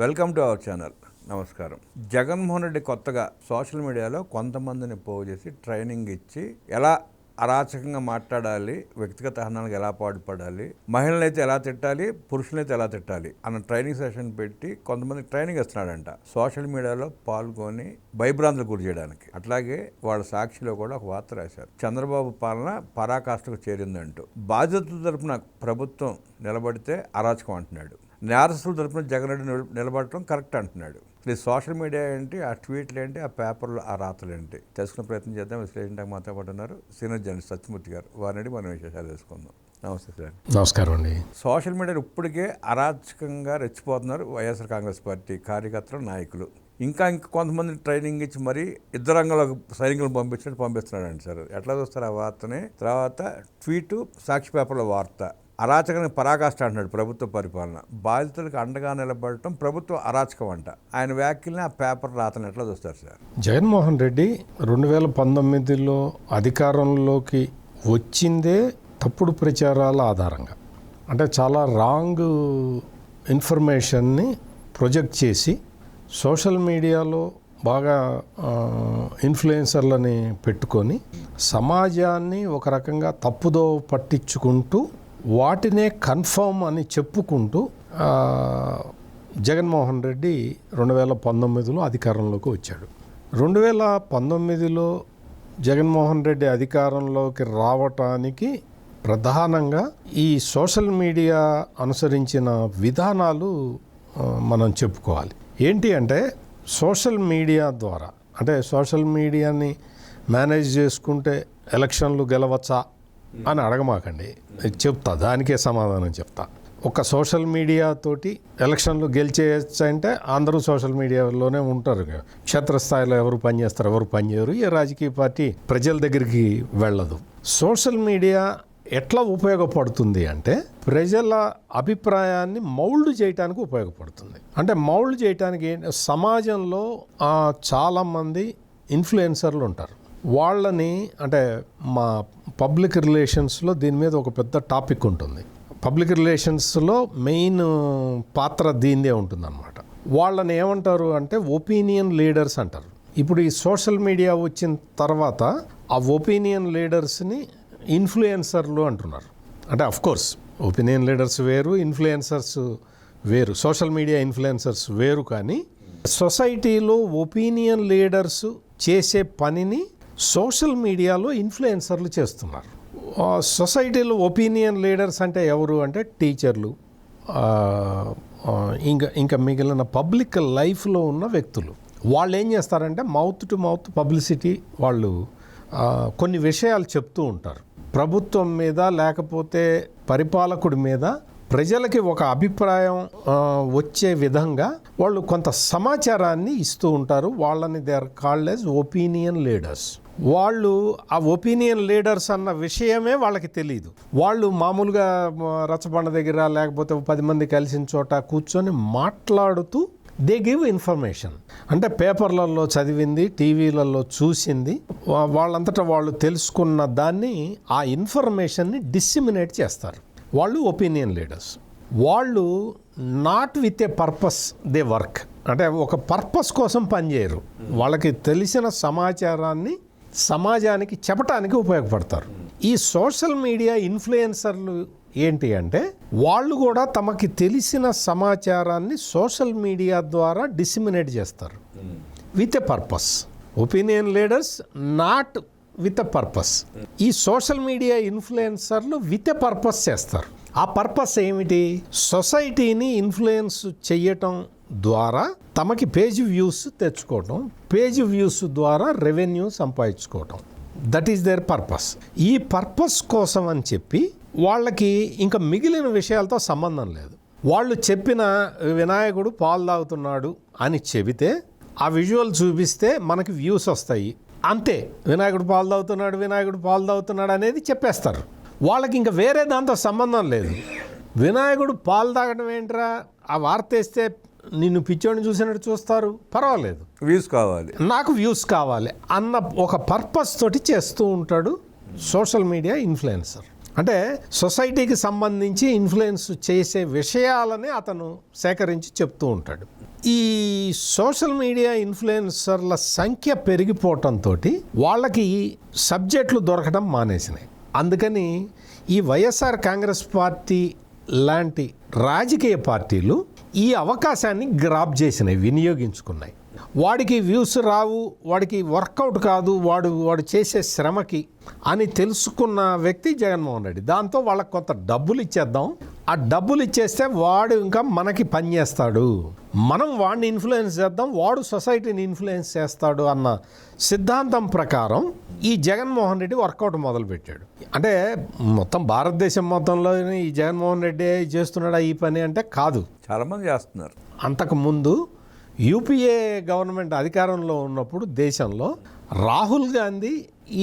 Welcome to our channel. నమస్కారం. జగన్మోహన్ రెడ్డి కొత్తగా social మీడియాలో కొంతమందిని పోగు చేసి ట్రైనింగ్ ఇచ్చి ఎలా అరాచకంగా మాట్లాడాలి, వ్యక్తిగత హనాలకు ఎలా పాటుపడాలి, మహిళలైతే ఎలా తిట్టాలి, పురుషులైతే ఎలా తిట్టాలి అన్న ట్రైనింగ్ సెషన్ పెట్టి కొంతమంది ట్రైనింగ్ ఇస్తున్నాడంట. సోషల్ మీడియాలో పాల్గొని భయభ్రాంతులు గురి చేయడానికి. అట్లాగే వాళ్ళ సాక్షిలో కూడా ఒక వార్త రాశారు. చంద్రబాబు పాలన పరాకాష్ఠకు చేరిందంటూ. బాధ్యతల తరపున ప్రభుత్వం నిలబడితే అరాచకం అంటున్నాడు. నేరస్తుల తరపున జగన్ రెడ్డి నిలబడటం కరెక్ట్ అంటున్నాడు. ఈ సోషల్ మీడియా ఏంటి, ఆ ట్వీట్లు ఏంటి, ఆ పేపర్లు, ఆ రాతలు ఏంటి తెలుసుకునే ప్రయత్నం చేద్దాం. విశ్లేషించడానికి మాతో పాటు ఉన్నారు సీనియర్ జర్నలిస్ట్ సత్యమూర్తి గారు. వారిని మనం విశేషాలు తెలుసుకుందాం. నమస్తే సార్. నమస్కారం అండి. సోషల్ మీడియాలో ఇప్పటికే అరాచకంగా రెచ్చిపోతున్నారు వైఎస్ఆర్ కాంగ్రెస్ పార్టీ కార్యకర్తలు, నాయకులు. ఇంకా కొంతమంది ట్రైనింగ్ ఇచ్చి మరి ఇద్దరు రంగంలో సైనికులు పంపిస్తున్నాడండి సార్. ఎట్లా చూస్తారు ఆ వార్తని? తర్వాత ట్వీటు, సాక్షి పేపర్ల వార్త. అరాచకానికి పరాకాష్ఠ అంటున్నాడు ప్రభుత్వ పరిపాలన. బాధితులకు అండగా నిలబడటం ప్రభుత్వ అరాచకం అంట. ఆయన వ్యాఖ్యల్ని ఆ పేపర్ రాతను ఎట్లా చూస్తారు సార్? జగన్మోహన్ రెడ్డి 2019లో అధికారంలోకి వచ్చిందే తప్పుడు ప్రచారాల ఆధారంగా, అంటే చాలా రాంగ్ ఇన్ఫర్మేషన్ని ప్రొజెక్ట్ చేసి సోషల్ మీడియాలో బాగా ఇన్ఫ్లుయెన్సర్లని పెట్టుకొని సమాజాన్ని ఒక రకంగా తప్పుదో పట్టించుకుంటూ వాటినే కన్ఫర్మ్ అని చెప్పుకుంటూ జగన్మోహన్ రెడ్డి 2019లో అధికారంలోకి వచ్చాడు. 2019లో జగన్మోహన్ రెడ్డి అధికారంలోకి రావటానికి ప్రధానంగా ఈ సోషల్ మీడియా అనుసరించిన విధానాలు మనం చెప్పుకోవాలి. ఏంటి అంటే, సోషల్ మీడియా ద్వారా, అంటే సోషల్ మీడియాని మేనేజ్ చేసుకుంటే ఎలక్షన్లు గెలవచ్చా అని అడగమాకండి, చెప్తా, దానికే సమాధానం చెప్తా. ఒక సోషల్ మీడియా తోటి ఎలక్షన్లు గెలిచేయచ్చు అంటే అందరూ సోషల్ మీడియాలోనే ఉంటారు. క్షేత్రస్థాయిలో ఎవరు పనిచేస్తారు, ఎవరు పనిచేయరు. ఏ రాజకీయ పార్టీ ప్రజల దగ్గరికి వెళ్ళదు. సోషల్ మీడియా ఎట్లా ఉపయోగపడుతుంది అంటే, ప్రజల అభిప్రాయాన్ని మౌల్డ్ చేయడానికి ఉపయోగపడుతుంది. అంటే మౌల్డ్ చేయడానికి సమాజంలో చాలామంది ఇన్ఫ్లుయెన్సర్లు ఉంటారు. వాళ్ళని, అంటే మా పబ్లిక్ రిలేషన్స్లో దీని మీద ఒక పెద్ద టాపిక్ ఉంటుంది. పబ్లిక్ రిలేషన్స్లో మెయిన్ పాత్ర దీనిదే ఉంటుందన్నమాట. వాళ్ళని ఏమంటారు అంటే ఒపీనియన్ లీడర్స్ అంటారు. ఇప్పుడు ఈ సోషల్ మీడియా వచ్చిన తర్వాత ఆ ఒపీనియన్ లీడర్స్ని ఇన్ఫ్లుయెన్సర్లు అంటున్నారు. అంటే అఫ్కోర్స్ ఒపీనియన్ లీడర్స్ వేరు, ఇన్ఫ్లుయెన్సర్స్ వేరు, సోషల్ మీడియా ఇన్ఫ్లుయెన్సర్స్ వేరు. కానీ సొసైటీలో ఒపీనియన్ లీడర్స్ చేసే పనిని సోషల్ మీడియాలో ఇన్ఫ్లుయెన్సర్లు చేస్తున్నారు. ఒపీనియన్ లీడర్స్ అంటే ఎవరు అంటే టీచర్లు, ఇంకా మిగిలిన పబ్లిక్ లైఫ్లో ఉన్న వ్యక్తులు. వాళ్ళు ఏం చేస్తారంటే మౌత్ టు మౌత్ పబ్లిసిటీ, వాళ్ళు కొన్ని విషయాలు చెప్తూ ఉంటారు. ప్రభుత్వం మీద, లేకపోతే పరిపాలకుడి మీద ప్రజలకి ఒక అభిప్రాయం వచ్చే విధంగా వాళ్ళు కొంత సమాచారాన్ని ఇస్తూ ఉంటారు. వాళ్ళని they are called as opinion leaders. వాళ్ళు ఆ ఒపీనియన్ లీడర్స్ అన్న విషయమే వాళ్ళకి తెలియదు. వాళ్ళు మామూలుగా రచ్చబండ దగ్గర లేకపోతే 10 మంది కలిసిన చోట కూర్చొని మాట్లాడుతూ దే గివ్ ఇన్ఫర్మేషన్. అంటే పేపర్లలో చదివింది, టీవీలలో చూసింది, వాళ్ళంతటా వాళ్ళు తెలుసుకున్న దాన్ని, ఆ ఇన్ఫర్మేషన్ని డిస్సిమినేట్ చేస్తారు. వాళ్ళు ఒపీనియన్ లీడర్స్. వాళ్ళు not with a purpose they work. అంటే ఒక పర్పస్ కోసం పనిచేయరు. వాళ్ళకి తెలిసిన సమాచారాన్ని సమాజానికి చెప్పటానికి ఉపయోగపడతారు. ఈ సోషల్ మీడియా ఇన్ఫ్లుయెన్సర్లు ఏంటి అంటే, వాళ్ళు కూడా తమకి తెలిసిన సమాచారాన్ని సోషల్ మీడియా ద్వారా డిసిమినేట్ చేస్తారు with a purpose. Opinion leaders not with a purpose. ఈ సోషల్ మీడియా ఇన్ఫ్లుయెన్సర్లు విత్ ఎ పర్పస్ చేస్తారు. ఆ పర్పస్ ఏమిటి? సొసైటీని ఇన్ఫ్లుయెన్స్ చెయ్యటం ద్వారా తమకి పేజ్ వ్యూస్ తెచ్చుకోవటం, పేజ్ వ్యూస్ ద్వారా రెవెన్యూ సంపాదించుకోవటం. That is their purpose. ఈ పర్పస్ కోసం అని చెప్పి వాళ్ళకి ఇంకా మిగిలిన విషయాలతో సంబంధం లేదు. వాళ్ళు చెప్పిన వినాయకుడు పాలు తాగుతున్నాడు అని చెబితే ఆ విజువల్ చూపిస్తే మనకి వ్యూస్ వస్తాయి, అంతే. వినాయకుడు పాలు తాగుతున్నాడు అనేది చెప్పేస్తారు. వాళ్ళకి ఇంకా వేరే దాంతో సంబంధం లేదు. వినాయకుడు పాలు తాగడం ఏంట్రా, ఆ వార్త వేస్తే నిన్ను పిచ్చోడిని చూసినట్టు చూస్తారు, పర్వాలేదు, వ్యూస్ కావాలి, నాకు వ్యూస్ కావాలి అన్న ఒక పర్పస్ తోటి చేస్తూ ఉంటాడు సోషల్ మీడియా ఇన్ఫ్లుయెన్సర్. అంటే సొసైటీకి సంబంధించి ఇన్ఫ్లుయెన్స్ చేసే విషయాలని అతను సేకరించి చెప్తూ ఉంటాడు. ఈ సోషల్ మీడియా ఇన్ఫ్లుయెన్సర్ల సంఖ్య పెరిగిపోవటంతో వాళ్ళకి సబ్జెక్టులు దొరకడం మానేసినాయి. అందుకని ఈ వైఎస్ఆర్ కాంగ్రెస్ పార్టీ లాంటి రాజకీయ పార్టీలు ఈ అవకాశాన్ని గ్రాప్ చేసినాయి, వినియోగించుకున్నాయి. వాడికి వ్యూస్ రావు, వాడికి వర్కౌట్ కాదు, వాడు చేసే శ్రమకి అని తెలుసుకున్న వ్యక్తి జగన్మోహన్ రెడ్డి. దాంతో వాళ్ళకి కొంత డబ్బులు ఇచ్చేద్దాం, ఆ డబ్బులు ఇచ్చేస్తే వాడు ఇంకా మనకి పని చేస్తాడు, మనం వాడిని ఇన్ఫ్లుయెన్స్ చేద్దాం, వాడు సొసైటీని ఇన్ఫ్లుయెన్స్ చేస్తాడు అన్న సిద్ధాంతం ప్రకారం ఈ జగన్మోహన్ రెడ్డి వర్కౌట్ మొదలుపెట్టాడు. అంటే మొత్తం భారతదేశం మొత్తంలో ఈ జగన్మోహన్ రెడ్డి చేస్తున్నాడా ఈ పని అంటే కాదు, చాలామంది చేస్తున్నారు. అంతకుముందు యూపీఏ గవర్నమెంట్ అధికారంలో ఉన్నప్పుడు దేశంలో రాహుల్ గాంధీ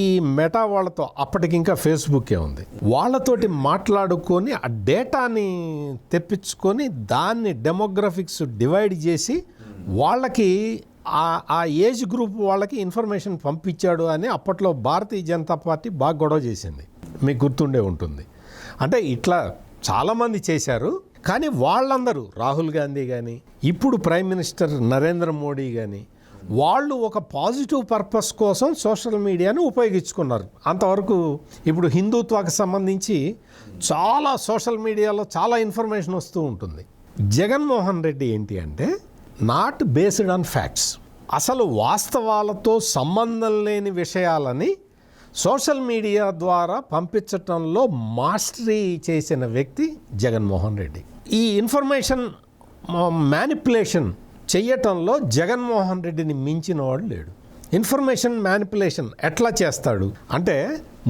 ఈ మెటా వాళ్ళతో, అప్పటికి ఇంకా ఫేస్బుక్కే ఉంది, వాళ్ళతోటి మాట్లాడుకొని ఆ డేటాని తెప్పించుకొని దాన్ని డెమోగ్రఫిక్స్ డివైడ్ చేసి వాళ్ళకి ఆ ఏజ్ గ్రూప్ వాళ్ళకి ఇన్ఫర్మేషన్ పంపించాడు అని అప్పట్లో భారతీయ జనతా పార్టీ బాగా గొడవ చేసింది, మీకు గుర్తుండే ఉంటుంది. అంటే ఇట్లా చాలామంది చేశారు. కానీ వాళ్ళందరూ, రాహుల్ గాంధీ కానీ ఇప్పుడు ప్రైమ్ మినిస్టర్ నరేంద్ర మోడీ కానీ, వాళ్ళు ఒక పాజిటివ్ పర్పస్ కోసం సోషల్ మీడియాను ఉపయోగించుకున్నారు. అంతవరకు ఇప్పుడు హిందుత్వానికి సంబంధించి చాలా సోషల్ మీడియాలో చాలా ఇన్ఫర్మేషన్ వస్తూ ఉంటుంది. జగన్మోహన్ రెడ్డి ఏంటి అంటే నాట్ బేస్డ్ ఆన్ ఫ్యాక్ట్స్, అసలు వాస్తవాలతో సంబంధం లేని విషయాలని సోషల్ మీడియా ద్వారా పంపించటంలో మాస్టరీ చేసిన వ్యక్తి జగన్మోహన్ రెడ్డి. ఈ ఇన్ఫర్మేషన్ మ్యానిపులేషన్ చెయ్యటంలో జగన్మోహన్ రెడ్డిని మించిన వాడు లేడు. ఇన్ఫర్మేషన్ మ్యానిపులేషన్ ఎట్లా చేస్తాడు అంటే,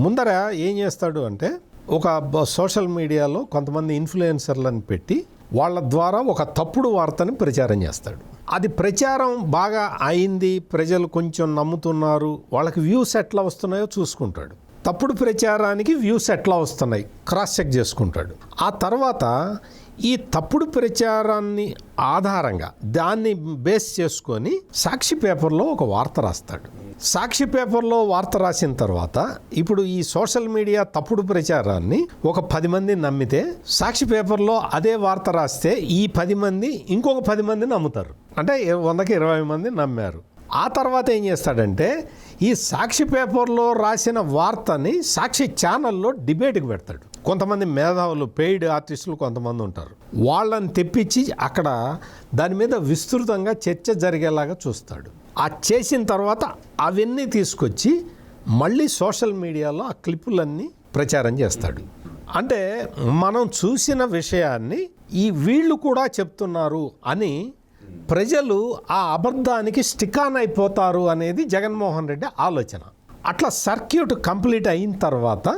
ముందర ఏం చేస్తాడు అంటే, ఒక సోషల్ మీడియాలో కొంతమంది ఇన్ఫ్లుయెన్సర్లను పెట్టి వాళ్ళ ద్వారా ఒక తప్పుడు వార్తని ప్రచారం చేస్తాడు. అది ప్రచారం బాగా అయింది, ప్రజలు కొంచెం నమ్ముతున్నారు, వాళ్ళకి వ్యూస్ ఎట్లా వస్తున్నాయో చూసుకుంటాడు. తప్పుడు ప్రచారానికి వ్యూస్ ఎట్లా వస్తున్నాయి క్రాస్ చెక్ చేసుకుంటాడు. ఆ తర్వాత ఈ తప్పుడు ప్రచారాన్ని ఆధారంగా దాన్ని బేస్ చేసుకొని సాక్షి పేపర్లో ఒక వార్త రాస్తాడు. సాక్షి పేపర్లో వార్త రాసిన తర్వాత ఇప్పుడు ఈ సోషల్ మీడియా తప్పుడు ప్రచారాన్ని ఒక 10 మంది నమ్మితే, సాక్షి పేపర్లో అదే వార్త రాస్తే ఈ 10 మంది ఇంకొక 10 మంది నమ్ముతారు. అంటే 100కి 20 మంది నమ్మారు. ఆ తర్వాత ఏం చేస్తాడంటే, ఈ సాక్షి పేపర్లో రాసిన వార్తని సాక్షి ఛానల్లో డిబేట్కి పెడతాడు. కొంతమంది మేధావులు, పెయిడ్ ఆర్టిస్టులు కొంతమంది ఉంటారు, వాళ్ళని తెప్పించి అక్కడ దాని మీద విస్తృతంగా చర్చ జరిగేలాగా చూస్తాడు. ఆ చేసిన తర్వాత అవన్నీ తీసుకొచ్చి మళ్ళీ సోషల్ మీడియాలో ఆ క్లిప్పులన్నీ ప్రచారం చేస్తాడు. అంటే మనం చూసిన విషయాన్ని వీళ్ళు కూడా చెప్తున్నారు అని ప్రజలు ఆ అబద్ధానికి స్టిక్ ఆన్ అయిపోతారు అనేది జగన్మోహన్ రెడ్డి ఆలోచన. అట్లా సర్క్యూట్ కంప్లీట్ అయిన తర్వాత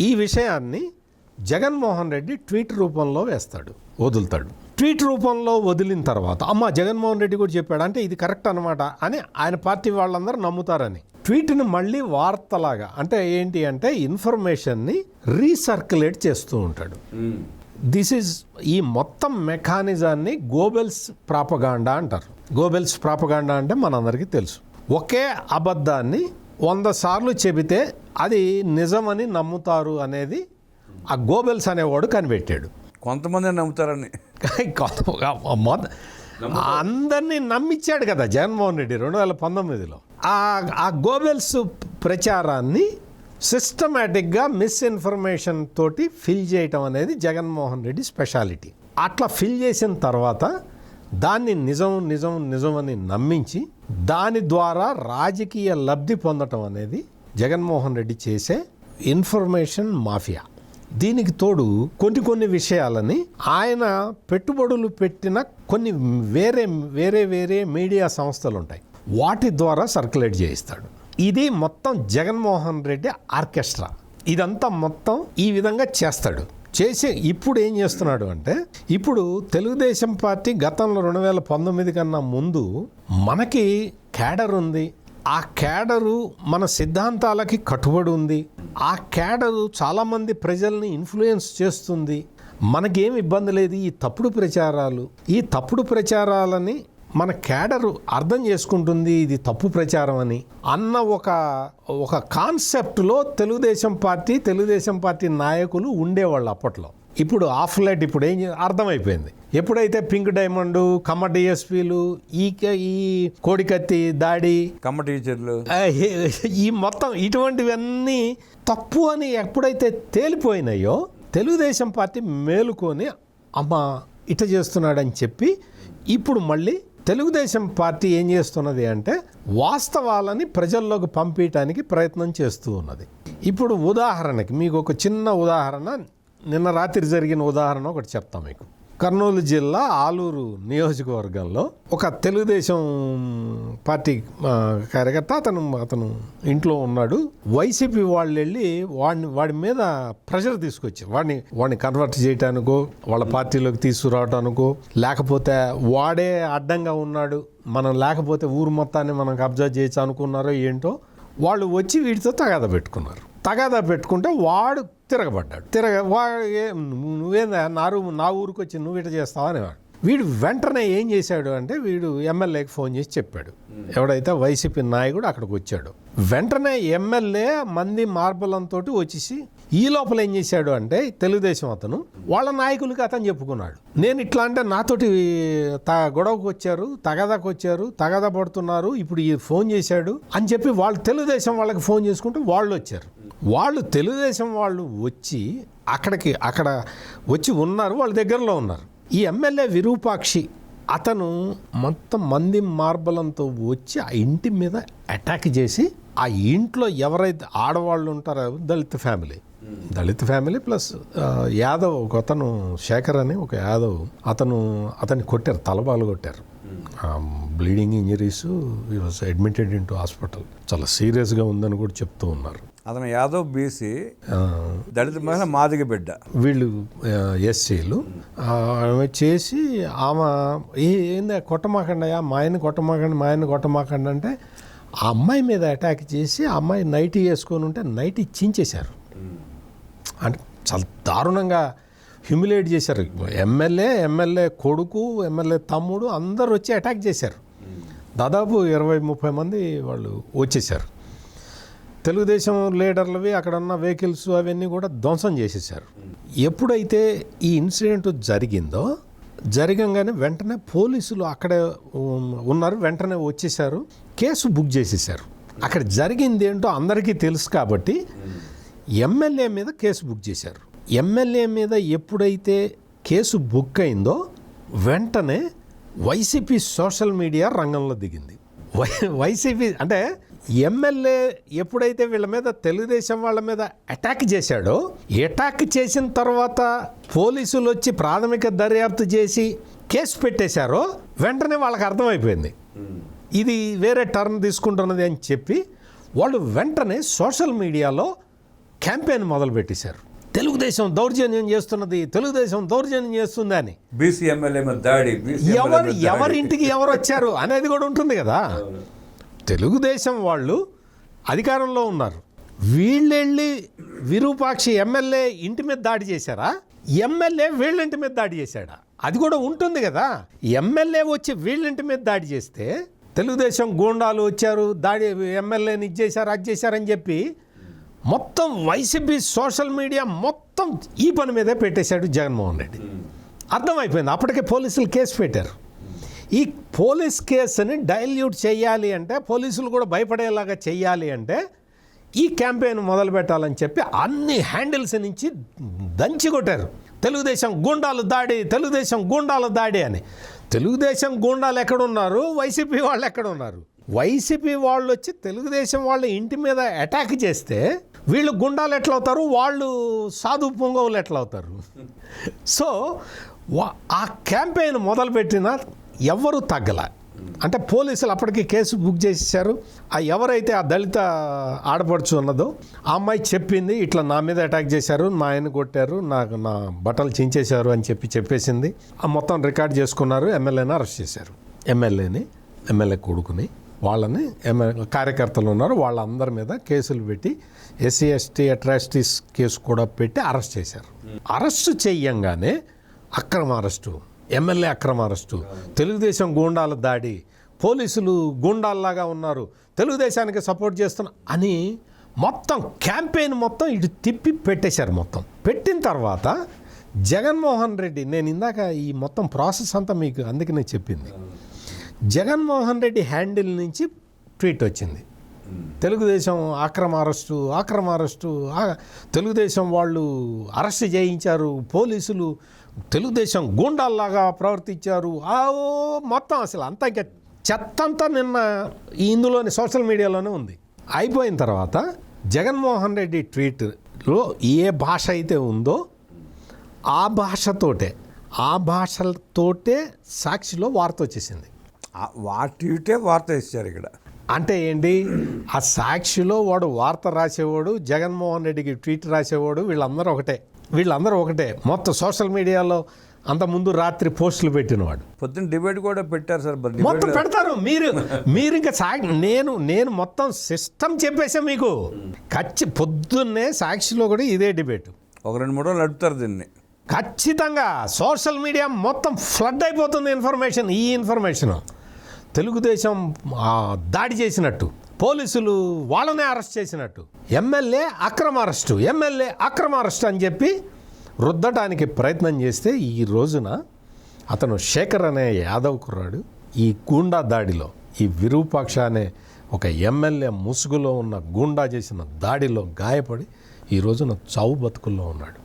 ఈ విషయాన్ని జగన్మోహన్ రెడ్డి ట్వీట్ రూపంలో వదులుతాడు. ట్వీట్ రూపంలో వదిలిన తర్వాత జగన్మోహన్ రెడ్డి కూడా చెప్పాడు అంటే ఇది కరెక్ట్ అనమాట అని ఆయన పార్టీ వాళ్ళందరూ నమ్ముతారని ట్వీట్ని మళ్ళీ వార్తలాగా, అంటే ఏంటి అంటే ఇన్ఫర్మేషన్ని రీసర్క్యులేట్ చేస్తూ ఉంటాడు. దిస్ ఈజ్ ఈ మొత్తం మెకానిజాన్ని గోబెల్స్ ప్రాపగాండా అంటారు. గోబెల్స్ ప్రాపగాండా అంటే మనందరికీ తెలుసు. ఒకే అబద్ధాన్ని 100 సార్లు చెబితే అది నిజమని నమ్ముతారు అనేది ఆ గోబెల్స్ అనేవాడు కనిపెట్టాడు. కొంతమంది నమ్ముతారని అందరినీ నమ్మించాడు కదా జగన్మోహన్ రెడ్డి 2019లో. ఆ గోబెల్స్ ప్రచారాన్ని సిస్టమేటిక్గా మిస్ఇన్ఫర్మేషన్ తోటి ఫిల్ చేయటం అనేది జగన్మోహన్ రెడ్డి స్పెషాలిటీ. అట్లా ఫిల్ చేసిన తర్వాత దాన్ని నిజం అని నమ్మించి దాని ద్వారా రాజకీయ లబ్ధి పొందటం అనేది జగన్మోహన్ రెడ్డి చేసే ఇన్ఫర్మేషన్ మాఫియా. దీనికి తోడు కొన్ని విషయాలని ఆయన పెట్టుబడులు పెట్టిన కొన్ని వేరే మీడియా సంస్థలు ఉంటాయి, వాటి ద్వారా సర్క్యులేట్ చేయిస్తాడు. ఇది మొత్తం జగన్మోహన్ రెడ్డి ఆర్కెస్ట్రా. ఇదంతా మొత్తం ఈ విధంగా చేస్తాడు. ఇప్పుడు ఏం చేస్తున్నాడు అంటే, ఇప్పుడు తెలుగుదేశం పార్టీ గతంలో 2019 కన్నా ముందు మనకి క్యాడర్ ఉంది, ఆ క్యాడరు మన సిద్ధాంతాలకి కట్టుబడి ఉంది, ఆ క్యాడరు చాలామంది ప్రజల్ని ఇన్ఫ్లుయెన్స్ చేస్తుంది, మనకేం ఇబ్బంది లేదు. ఈ తప్పుడు ప్రచారాలని మన క్యాడరు అర్థం చేసుకుంటుంది ఇది తప్పు ప్రచారం అని అన్న ఒక కాన్సెప్ట్లో తెలుగుదేశం పార్టీ నాయకులు ఉండేవాళ్ళు అప్పట్లో. ఇప్పుడు ఆఫ్ లైట్ ఇప్పుడు అర్థమైపోయింది. ఎప్పుడైతే పింక్ డైమండ్, కమ్మ డిఎస్పీలు, ఈ కోడికత్తి దాడి, కమ్మ టీచర్లు, ఈ మొత్తం ఇటువంటివన్నీ తప్పు అని ఎప్పుడైతే తేలిపోయినాయో తెలుగుదేశం పార్టీ మేలుకొని అమ్మ ఇట చేస్తున్నాడని చెప్పి ఇప్పుడు మళ్ళీ తెలుగుదేశం పార్టీ ఏం చేస్తున్నది అంటే వాస్తవాలని ప్రజల్లోకి పంపించడానికి ప్రయత్నం చేస్తూ ఉన్నది. ఇప్పుడు ఉదాహరణకి మీకు ఒక చిన్న ఉదాహరణ, నిన్న రాత్రి జరిగిన ఉదాహరణ ఒకటి చెప్తాం మీకు. కర్నూలు జిల్లా ఆలూరు నియోజకవర్గంలో ఒక తెలుగుదేశం పార్టీ కార్యకర్త అతను ఇంట్లో ఉన్నాడు. వైసీపీ వాళ్ళు వెళ్ళి వాడి మీద ప్రెషర్ తీసుకొచ్చారు. వాడిని కన్వర్ట్ చేయటానికో, వాళ్ళ పార్టీలోకి తీసుకురావటానికో, లేకపోతే వాడే అడ్డంగా ఉన్నాడు, మనం లేకపోతే ఊరు మొత్తాన్ని మనం కబ్జా చేయొచ్చు అనుకున్నారో ఏంటో, వాళ్ళు వచ్చి వీడితో తగాదా పెట్టుకుంటే వాడు తిరగబడ్డాడు. నువ్వేందా నా ఊరికి వచ్చి నువ్వు ఇట చేస్తావా అనేవాడు. వీడు వెంటనే ఏం చేశాడు అంటే వీడు ఎమ్మెల్యేకి ఫోన్ చేసి చెప్పాడు. ఎవడైతే వైసీపీ నాయకుడు అక్కడికి వచ్చాడు. వెంటనే ఎమ్మెల్యే మంది మార్బలంతో వచ్చేసి ఈ లోపల ఏం చేశాడు అంటే తెలుగుదేశం అతను వాళ్ళ నాయకులకి అతను చెప్పుకున్నాడు, నేను ఇట్లా అంటే నాతోటి గొడవకు వచ్చారు, తగాదా పడుతున్నారు, ఇప్పుడు ఈ ఫోన్ చేశాడు అని చెప్పి వాళ్ళు తెలుగుదేశం వాళ్ళకి ఫోన్ చేసుకుంటే వాళ్ళు వచ్చారు. వాళ్ళు తెలుగుదేశం వాళ్ళు వచ్చి అక్కడ వచ్చి ఉన్నారు, వాళ్ళ దగ్గరలో ఉన్నారు. ఈ ఎమ్మెల్యే విరూపాక్షి అతను మొత్తం మంది మార్బలంతో వచ్చి ఆ ఇంటి మీద అటాక్ చేసి ఆ ఇంట్లో ఎవరైతే ఆడవాళ్ళు ఉంటారో దళిత ఫ్యామిలీ ప్లస్ యాదవ్ ఒక అతను శేఖర్ అని ఒక యాదవ్ అతన్ని కొట్టారు, తలబాలు కొట్టారు. బ్లీడింగ్ ఇంజరీస్, ఈ was admitted in to hospital. చాలా సీరియస్గా ఉందని కూడా చెప్తూ ఉన్నారు. అతను యాదవ్ బీసీ, దళిత మహిళ మాదిగ బిడ్డ, వీళ్ళు ఎస్సీలు. ఆమె చేసి ఆమె ఏందా కొట్టమాకండి, మా ఆయన్ని కొట్టమాకండి అంటే ఆ అమ్మాయి మీద అటాక్ చేసి ఆ అమ్మాయి నైటీ వేసుకొని ఉంటే నైటీ చించేశారు. అంటే చాలా దారుణంగా హ్యూమిలేట్ చేశారు. ఎమ్మెల్యే కొడుకు, ఎమ్మెల్యే తమ్ముడు అందరు వచ్చి అటాక్ చేశారు. దాదాపు 20-30 మంది వాళ్ళు వచ్చేసారు. తెలుగుదేశం లీడర్లవి అక్కడ ఉన్న వెహికల్స్ అవన్నీ కూడా ధ్వంసం చేసేసారు. ఎప్పుడైతే ఈ ఇన్సిడెంట్ జరగంగానే వెంటనే పోలీసులు అక్కడే ఉన్నారు, వెంటనే వచ్చేసారు, కేసు బుక్ చేసేసారు. అక్కడ జరిగింది ఏంటో అందరికీ తెలుసు కాబట్టి ఎమ్మెల్యే మీద కేసు బుక్ చేశారు. ఎమ్మెల్యే మీద ఎప్పుడైతే కేసు బుక్ అయిందో వెంటనే వైసీపీ సోషల్ మీడియా రంగంలో దిగింది. వైసీపీ అంటే ఎమ్మెల్యే ఎప్పుడైతే వీళ్ళ మీద తెలుగుదేశం వాళ్ళ మీద అటాక్ చేశాడో, అటాక్ చేసిన తర్వాత పోలీసులు వచ్చి ప్రాథమిక దర్యాప్తు చేసి కేసు పెట్టేశారో వెంటనే వాళ్ళకి అర్థమైపోయింది ఇది వేరే టర్న్ తీసుకుంటున్నది అని చెప్పి వాళ్ళు వెంటనే సోషల్ మీడియాలో క్యాంపెయిన్ మొదలు పెట్టేశారు. తెలుగుదేశం దౌర్జన్యం చేస్తుంది అని. బీసీ ఎమ్మెల్యే మీద దాడి, ఎవరింటికి ఎవరు వచ్చారు అనేది కూడా ఉంటుంది కదా. తెలుగుదేశం వాళ్ళు అధికారంలో ఉన్నారు, వీళ్ళెళ్ళి విరూపాక్షి ఎమ్మెల్యే ఇంటి మీద దాడి చేశారా, ఎమ్మెల్యే వీళ్ళింటి మీద దాడి చేశాడా, అది కూడా ఉంటుంది కదా. ఎమ్మెల్యే వచ్చి వీళ్ళింటి మీద దాడి చేస్తే తెలుగుదేశం గూండాలు వచ్చారు, దాడి ఎమ్మెల్యేని ఇచ్చేశారు, అది చేశారని చెప్పి మొత్తం వైసీపీ సోషల్ మీడియా మొత్తం ఈ పని మీదే పెట్టేశాడు జగన్మోహన్ రెడ్డి. అర్థమైపోయింది. అప్పటికే పోలీసులు కేసు పెట్టారు. ఈ పోలీస్ కేసుని డైల్యూట్ చేయాలి అంటే, పోలీసులు కూడా భయపడేలాగా చేయాలి అంటే ఈ క్యాంపెయిన్ మొదలు పెట్టాలని చెప్పి అన్ని హ్యాండిల్స్ నుంచి దంచి కొట్టారు. తెలుగుదేశం గూండాలు దాడి అని. తెలుగుదేశం గూండాలు ఎక్కడున్నారు, వైసీపీ వాళ్ళు ఎక్కడున్నారు? వైసీపీ వాళ్ళు వచ్చి తెలుగుదేశం వాళ్ళ ఇంటి మీద అటాక్ చేస్తే వీళ్ళు గుండాలు ఎట్లా అవుతారు, వాళ్ళు సాధు పొంగవులు ఎట్లా అవుతారు? సో ఆ క్యాంపెయిన్ మొదలుపెట్టిన ఎవరు తగ్గల. అంటే పోలీసులు అప్పటికి కేసు బుక్ చేసేసారు. ఎవరైతే ఆ దళిత ఆడపడుచు ఉన్నదో ఆ అమ్మాయి చెప్పింది, ఇట్లా నా మీద అటాక్ చేశారు, మా ఆయన కొట్టారు, నా బట్టలు చించేశారు అని చెప్పేసింది. ఆ మొత్తం రికార్డ్ చేసుకున్నారు. ఎమ్మెల్యేని అరెస్ట్ చేశారు. ఎమ్మెల్యే కొడుకుని, వాళ్ళని కార్యకర్తలు ఉన్నారు, వాళ్ళందరి మీద కేసులు పెట్టి SC/ST అట్రాసిటీస్ కేసు కూడా పెట్టి అరెస్ట్ చేశారు. అరెస్ట్ చెయ్యంగానే అక్రమ అరెస్టు ఎమ్మెల్యే అక్రమ అరెస్టు, తెలుగుదేశం గూండాల దాడి, పోలీసులు గూండాల్లాగా ఉన్నారు, తెలుగుదేశానికి సపోర్ట్ చేస్తున్నా అని మొత్తం క్యాంపెయిన్ మొత్తం ఇటు తిప్పి పెట్టేశారు. మొత్తం పెట్టిన తర్వాత జగన్మోహన్ రెడ్డి, నేను ఇందాక ఈ మొత్తం ప్రాసెస్ అంతా మీకు అందుకే నేను చెప్పింది, జగన్మోహన్ రెడ్డి హ్యాండిల్ నుంచి ట్వీట్ వచ్చింది, తెలుగుదేశం అక్రమ అరెస్టు, తెలుగుదేశం వాళ్ళు అరెస్ట్ చేయించారు, పోలీసులు తెలుగుదేశం గూండాల్లాగా ప్రవర్తించారు, మొత్తం అసలు అంతా ఇంకా చెత్తంతా నిన్న ఇందులోని సోషల్ మీడియాలోనే ఉంది. అయిపోయిన తర్వాత జగన్మోహన్ రెడ్డి ట్వీట్లో ఏ భాష అయితే ఉందో ఆ భాషలతోటే సాక్షిలో వార్త వచ్చేసింది. వాటిటే వార్త ఇచ్చారు ఇక్కడ. అంటే ఏంటి, ఆ సాక్షిలో వాడు వార్త రాసేవాడు, జగన్మోహన్ రెడ్డికి ట్వీట్ రాసేవాడు, వీళ్ళందరూ ఒకటే. మొత్తం సోషల్ మీడియాలో అంత ముందు రాత్రి పోస్టులు పెట్టినవాడు. పొద్దున్న డిబేట్ కూడా పెట్టారు సార్. మొత్తం పెడతారు. మీరు ఇంకా నేను మొత్తం సిస్టమ్ చెప్పేసా మీకు. పొద్దున్నే సాక్షిలో కూడా ఇదే డిబేట్. ఒక 2-3 రోజులు నడుపుతారు దీన్ని. ఖచ్చితంగా సోషల్ మీడియా మొత్తం ఫ్లడ్ అయిపోతుంది ఈ ఇన్ఫర్మేషన్. తెలుగుదేశం దాడి చేసినట్టు, పోలీసులు వాళ్ళనే అరెస్ట్ చేసినట్టు, ఎమ్మెల్యే అక్రమ అరెస్టు అని చెప్పి రుద్దటానికి ప్రయత్నం చేస్తే ఈ రోజున అతను శేఖర్ అనే యాదవ్ కుర్రాడు ఈ గూండా దాడిలో, ఈ విరూపాక్ష అనే ఒక ఎమ్మెల్యే ముసుగులో ఉన్న గూండా చేసిన దాడిలో గాయపడి ఈ రోజున చావు బతుకుల్లో ఉన్నాడు.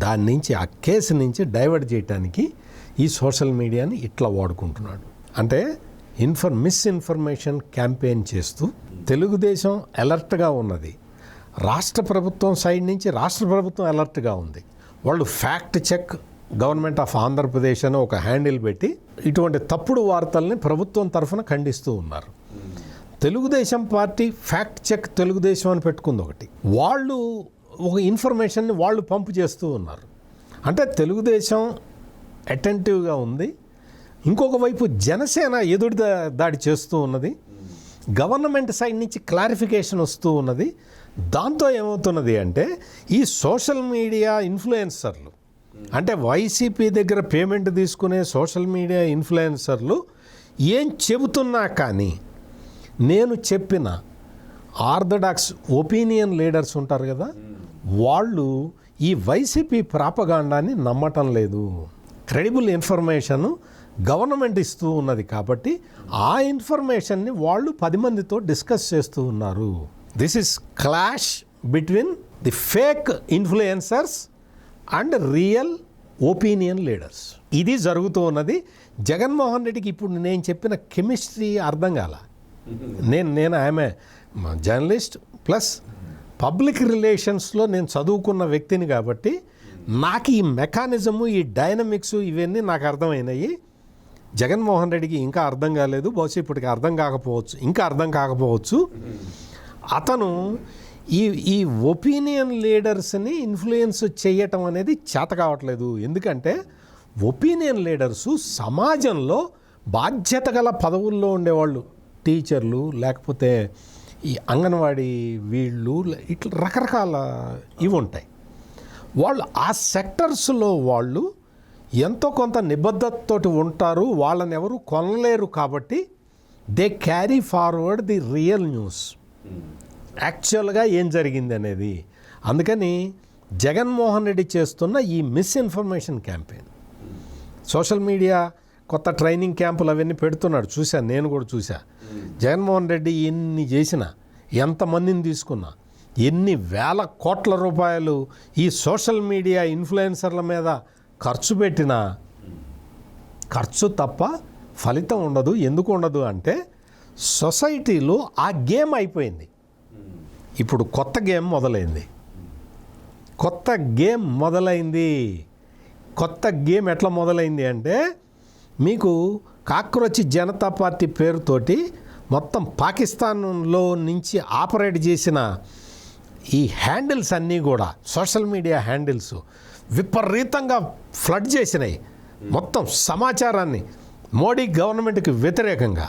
దాని నుంచి, ఆ కేసు నుంచి డైవర్ట్ చేయడానికి ఈ సోషల్ మీడియాని ఇట్లా వాడుకుంటున్నాడు. అంటే మిస్ఇన్ఫర్మేషన్ క్యాంపెయిన్ చేస్తూ తెలుగుదేశం అలర్ట్గా ఉన్నది, రాష్ట్ర ప్రభుత్వం సైడ్ నుంచి రాష్ట్ర ప్రభుత్వం అలర్ట్గా ఉంది. వాళ్ళు fact check government of Andhra Pradesh అని ఒక హ్యాండిల్ పెట్టి ఇటువంటి తప్పుడు వార్తల్ని ప్రభుత్వం తరఫున ఖండిస్తూ ఉన్నారు. Telugu Desam party fact check Telugu Desam అని పెట్టుకుంది ఒకటి. వాళ్ళు ఒక ఇన్ఫర్మేషన్ని వాళ్ళు పంపు చేస్తూ ఉన్నారు. అంటే తెలుగుదేశం అటెంటివ్గా ఉంది. ఇంకొక వైపు జనసేన ఎదురు దాడి చేస్తూ ఉన్నది. గవర్నమెంట్ సైడ్ నుంచి క్లారిఫికేషన్ వస్తూ ఉన్నది. దాంతో ఏమవుతున్నది అంటే ఈ సోషల్ మీడియా ఇన్ఫ్లుయెన్సర్లు, అంటే వైసీపీ దగ్గర పేమెంట్ తీసుకునే సోషల్ మీడియా ఇన్ఫ్లుయెన్సర్లు ఏం చెబుతున్నా కానీ నేను చెప్పిన ఆర్థడాక్స్ ఒపీనియన్ లీడర్స్ ఉంటారు కదా, వాళ్ళు ఈ వైసీపీ ప్రాపగాండాన్ని నమ్మటం లేదు. క్రెడిబుల్ ఇన్ఫర్మేషన్ గవర్నమెంట్ ఇస్తూ ఉన్నది కాబట్టి ఆ ఇన్ఫర్మేషన్ని వాళ్ళు 10 మందితో డిస్కస్ చేస్తూ ఉన్నారు. This is clash between the fake influencers and real opinion leaders. ఇది జరుగుతూ ఉన్నది. జగన్మోహన్ రెడ్డికి ఇప్పుడు నేను చెప్పిన కెమిస్ట్రీ అర్థం కాల. నేను ఆమె జర్నలిస్ట్ ప్లస్ పబ్లిక్ రిలేషన్స్లో నేను చదువుకున్న వ్యక్తిని కాబట్టి నాకు ఈ మెకానిజము, ఈ డైనమిక్స్ ఇవన్నీ నాకు అర్థమైనాయి. జగన్మోహన్ రెడ్డికి ఇంకా అర్థం కాలేదు, బహుశా ఇప్పటికి ఇంకా అర్థం కాకపోవచ్చు. అతను ఈ ఒపీనియన్ లీడర్స్ని ఇన్ఫ్లుయెన్స్ చేయటం అనేది చేత కావట్లేదు. ఎందుకంటే ఒపీనియన్ లీడర్సు సమాజంలో బాధ్యత గల పదవుల్లో ఉండేవాళ్ళు, టీచర్లు, లేకపోతే ఈ అంగన్వాడీ వీళ్ళు, ఇట్లా రకరకాల ఇవి ఉంటాయి. వాళ్ళు ఆ సెక్టర్స్లో వాళ్ళు ఎంతో కొంత నిబద్ధతతోటి ఉంటారు. వాళ్ళని ఎవరు కొనలేరు కాబట్టి they carry forward the real news, యాక్చువల్గా ఏం జరిగింది అనేది. అందుకని జగన్మోహన్ రెడ్డి చేస్తున్న ఈ మిస్ఇన్ఫర్మేషన్ క్యాంపెయిన్, సోషల్ మీడియా కొత్త ట్రైనింగ్ క్యాంపులు అవన్నీ పెడుతున్నాడు, చూశాను, నేను కూడా చూసా. జగన్మోహన్ రెడ్డి ఎన్ని చేసినా, ఎంతమందిని తీసుకున్నా, ఎన్ని వేల కోట్ల రూపాయలు ఈ సోషల్ మీడియా ఇన్ఫ్లుయెన్సర్ల మీద ఖర్చు పెట్టినా ఖర్చు తప్ప ఫలితం ఉండదు. ఎందుకు ఉండదు అంటే సొసైటీలో ఆ గేమ్ అయిపోయింది. ఇప్పుడు కొత్త గేమ్ మొదలైంది. కొత్త గేమ్ ఎట్లా మొదలైంది అంటే, మీకు కాక్రోచ్ జనతా పార్టీ పేరుతోటి మొత్తం పాకిస్తాన్లో నుంచి ఆపరేట్ చేసిన ఈ హ్యాండిల్స్ అన్నీ కూడా, సోషల్ మీడియా హ్యాండిల్స్ విపరీతంగా ఫ్లడ్ చేసినాయి మొత్తం సమాచారాన్ని మోడీ గవర్నమెంట్కి వ్యతిరేకంగా.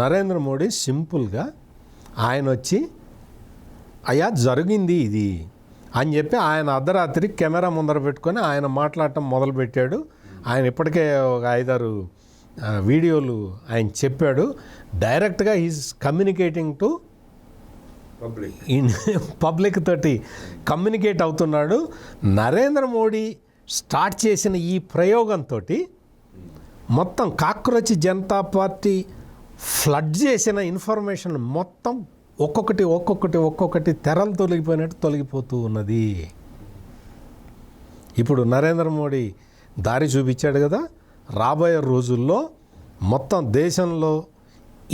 నరేంద్ర మోడీ సింపుల్గా ఆయన వచ్చి అయ్యా జరిగింది ఇది అని చెప్పి ఆయన అర్ధరాత్రి కెమెరా ముందర పెట్టుకొని ఆయన మాట్లాడటం మొదలుపెట్టాడు. ఆయన ఇప్పటికే ఒక 5-6 వీడియోలు ఆయన చెప్పాడు. డైరెక్ట్గా ఈజ్ కమ్యూనికేటింగ్ టు పబ్లిక్ తోటి కమ్యూనికేట్ అవుతున్నాడు. నరేంద్ర మోడీ స్టార్ట్ చేసిన ఈ ప్రయోగంతో మొత్తం కాక్రోచ్ జనతా పార్టీ ఫ్లడ్ చేసిన ఇన్ఫర్మేషన్ మొత్తం ఒక్కొక్కటి తెరలు తొలగిపోయినట్టు తొలగిపోతూ ఉన్నది. ఇప్పుడు నరేంద్ర మోడీ దారి చూపించాడు కదా, రాబోయే రోజుల్లో మొత్తం దేశంలో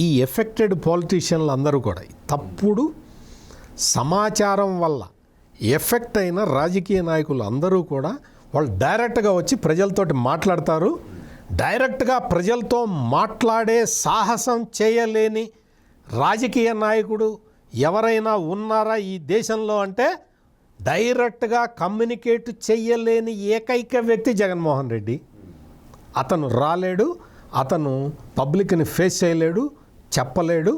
ఈ ఎఫెక్టెడ్ పాలిటీషియన్లు అందరూ కూడా తప్పుడు సమాచారం వల్ల ఎఫెక్ట్ అయిన రాజకీయ నాయకులు అందరూ కూడా వాళ్ళు డైరెక్ట్గా వచ్చి ప్రజలతోటి మాట్లాడతారు. డైరెక్ట్గా ప్రజలతో మాట్లాడే సాహసం చేయలేని రాజకీయ నాయకుడు ఎవరైనా ఉన్నారా ఈ దేశంలో అంటే డైరెక్ట్గా కమ్యూనికేట్ చెయ్యలేని ఏకైక వ్యక్తి జగన్మోహన్ రెడ్డి. అతను రాలేడు, అతను పబ్లిక్ని ఫేస్ చేయలేడు, చెప్పలేడు.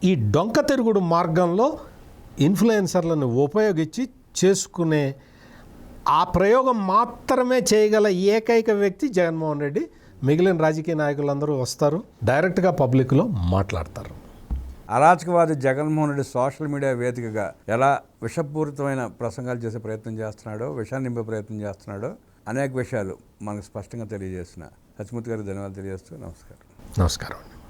ఈ డొంక తిరుగుడు మార్గంలో ఇన్ఫ్లుయెన్సర్లను ఉపయోగించి చేసుకునే ఆ ప్రయోగం మాత్రమే చేయగల ఏకైక వ్యక్తి జగన్మోహన్ రెడ్డి. మిగిలిన రాజకీయ నాయకులందరూ వస్తారు, డైరెక్ట్గా పబ్లిక్లో మాట్లాడతారు. అరాచకవాది జగన్మోహన్ రెడ్డి సోషల్ మీడియా వేదికగా ఎలా విషపూరితమైన ప్రసంగాలు చేసే ప్రయత్నం చేస్తున్నాడో, విషాన్ని నింపే ప్రయత్నం చేస్తున్నాడో అనేక విషయాలు మనకు స్పష్టంగా తెలియజేసిన సత్యమూర్తి గారికి ధన్యవాదాలు తెలియజేస్తూ నమస్కారం. నమస్కారం.